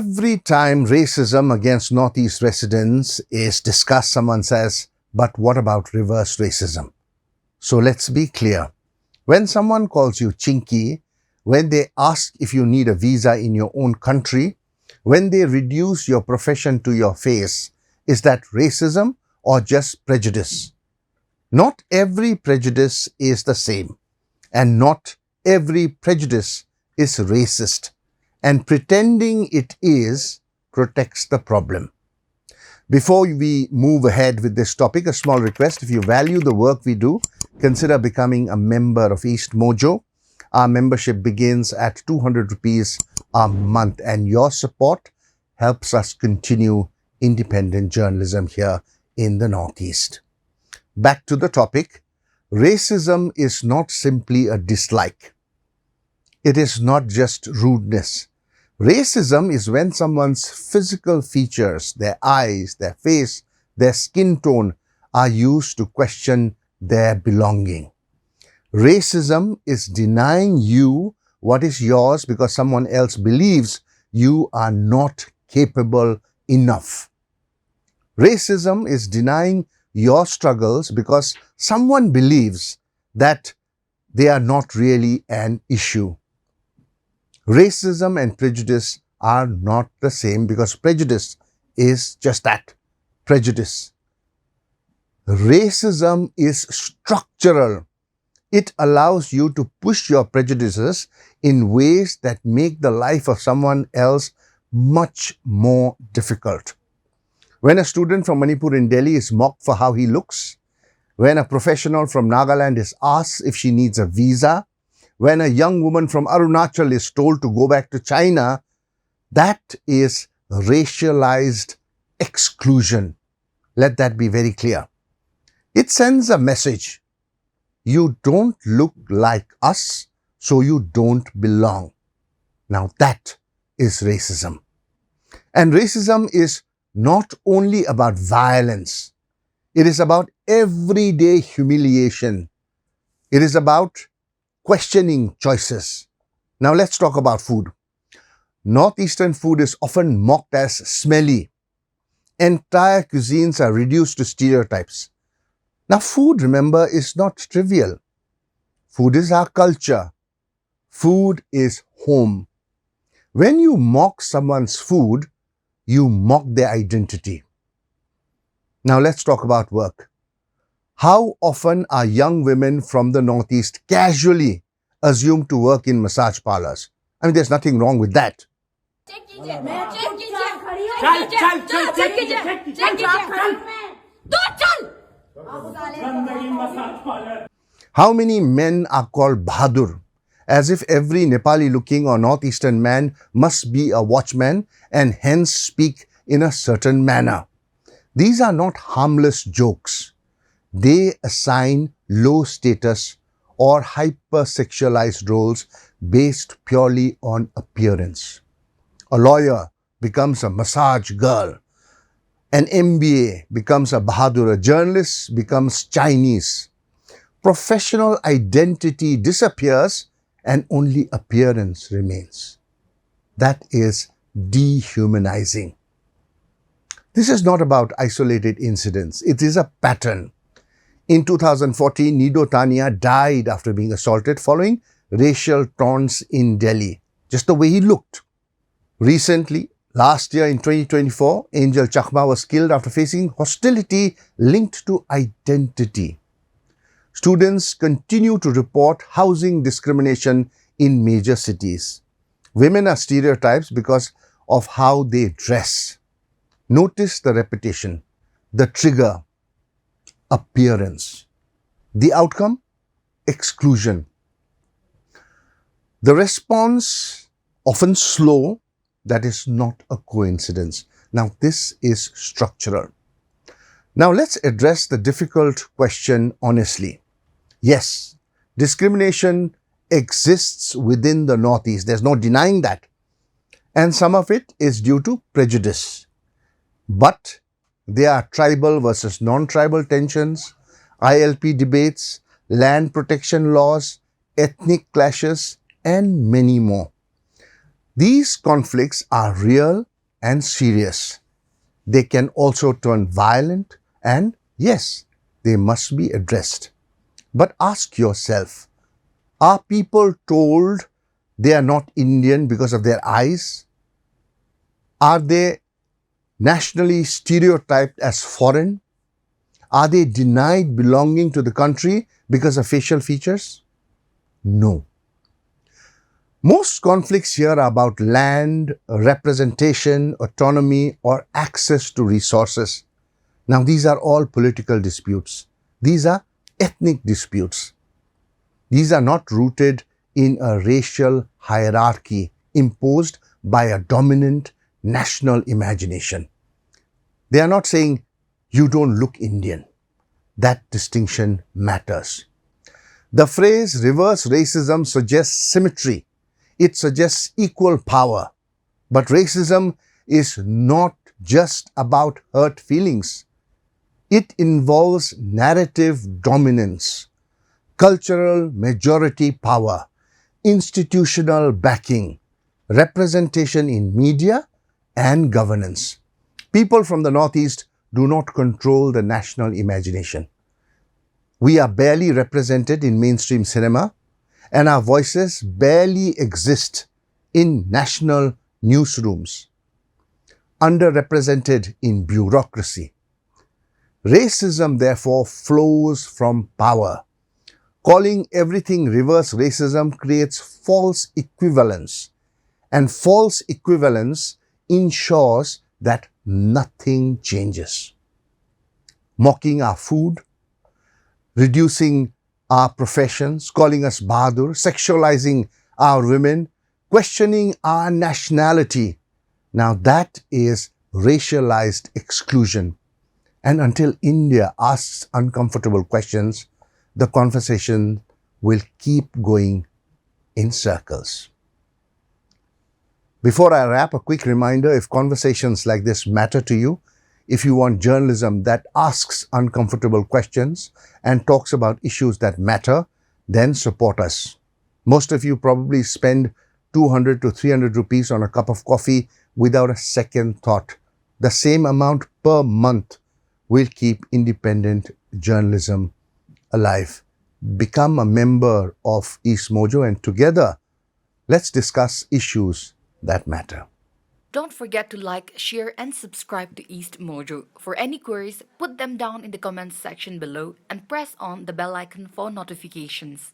Every time racism against Northeast residents is discussed, someone says, but what about reverse racism? So let's be clear. When someone calls you chinki, when they ask if you need a visa in your own country, when they reduce your profession to your face, is that racism or just prejudice? Not every prejudice is the same, and not every prejudice is racist, and pretending it is protects the problem. Before we move ahead with this topic, a small request: if you value the work we do, consider becoming a member of EastMojo. Our membership begins at 200 rupees a month, and your support helps us continue independent journalism here in the Northeast. Back to the topic. Racism is not simply a dislike. It is not just rudeness. Racism is when someone's physical features, their eyes, their face, their skin tone are used to question their belonging. Racism is denying you what is yours because someone else believes you are not capable enough. Racism is denying your struggles because someone believes that they are not really an issue. Racism and prejudice are not the same because prejudice is just that, prejudice. Racism is structural. It allows you to push your prejudices in ways that make the life of someone else much more difficult. When a student from Manipur in Delhi is mocked for how he looks, when a professional from Nagaland is asked if she needs a visa, when a young woman from Arunachal is told to go back to China, that is racialized exclusion. Let that be very clear. It sends a message. You don't look like us, so you don't belong. Now that is racism. And racism is not only about violence. It is about everyday humiliation. It is about questioning choices. Now let's talk about food. Northeastern food is often mocked as smelly. Entire cuisines are reduced to stereotypes. Now food, remember, is not trivial. Food is our culture. Food is home. When you mock someone's food, you mock their identity. Now let's talk about work. How often are young women from the Northeast casually assumed to work in massage parlors? I mean, there's nothing wrong with that. How many men are called bahadur? As if every Nepali-looking or Northeastern man must be a watchman and hence speak in a certain manner. These are not harmless jokes. They assign low status or hypersexualized roles based purely on appearance. A lawyer becomes a massage girl. An MBA becomes a bahadur. A journalist becomes Chinese. Professional identity disappears and only appearance remains. That is dehumanizing. This is not about isolated incidents. It is a pattern. In 2014, Nido Tania died after being assaulted following racial taunts in Delhi, just the way he looked. Recently, last year in 2024, Angel Chakma was killed after facing hostility linked to identity. Students continue to report housing discrimination in major cities. Women are stereotypes because of how they dress. Notice the repetition, the trigger, appearance. The outcome? Exclusion. The response, often slow, that is not a coincidence. Now, this is structural. Now, let's address the difficult question honestly. Yes, discrimination exists within the Northeast. There's no denying that. And some of it is due to prejudice. But there are tribal versus non-tribal tensions, ILP debates, land protection laws, ethnic clashes, and many more. These conflicts are real and serious. They can also turn violent, and yes, they must be addressed. But ask yourself, are people told they are not Indian because of their eyes? Are they nationally stereotyped as foreign? Are they denied belonging to the country because of facial features? No. Most conflicts here are about land, representation, autonomy, or access to resources. Now, these are all political disputes. These are ethnic disputes. These are not rooted in a racial hierarchy imposed by a dominant national imagination. They are not saying, you don't look Indian. That distinction matters. The phrase reverse racism suggests symmetry. It suggests equal power. But racism is not just about hurt feelings. It involves narrative dominance, cultural majority power, institutional backing, representation in media and governance. People from the Northeast do not control the national imagination. We are barely represented in mainstream cinema, and our voices barely exist in national newsrooms. Underrepresented in bureaucracy. Racism, therefore, flows from power. Calling everything reverse racism creates false equivalence, and false equivalence ensures that nothing changes. Mocking our food, reducing our professions, calling us bahadur, sexualizing our women, questioning our nationality. Now that is racialized exclusion. And until India asks uncomfortable questions, the conversation will keep going in circles. Before I wrap, a quick reminder, if conversations like this matter to you, if you want journalism that asks uncomfortable questions and talks about issues that matter, then support us. Most of you probably spend 200 to 300 rupees on a cup of coffee without a second thought. The same amount per month will keep independent journalism alive. Become a member of EastMojo, and together, let's discuss issues that matter. Don't forget to like, share, and subscribe to East Mojo. For any queries, put them down in the comments section below and press on the bell icon for notifications.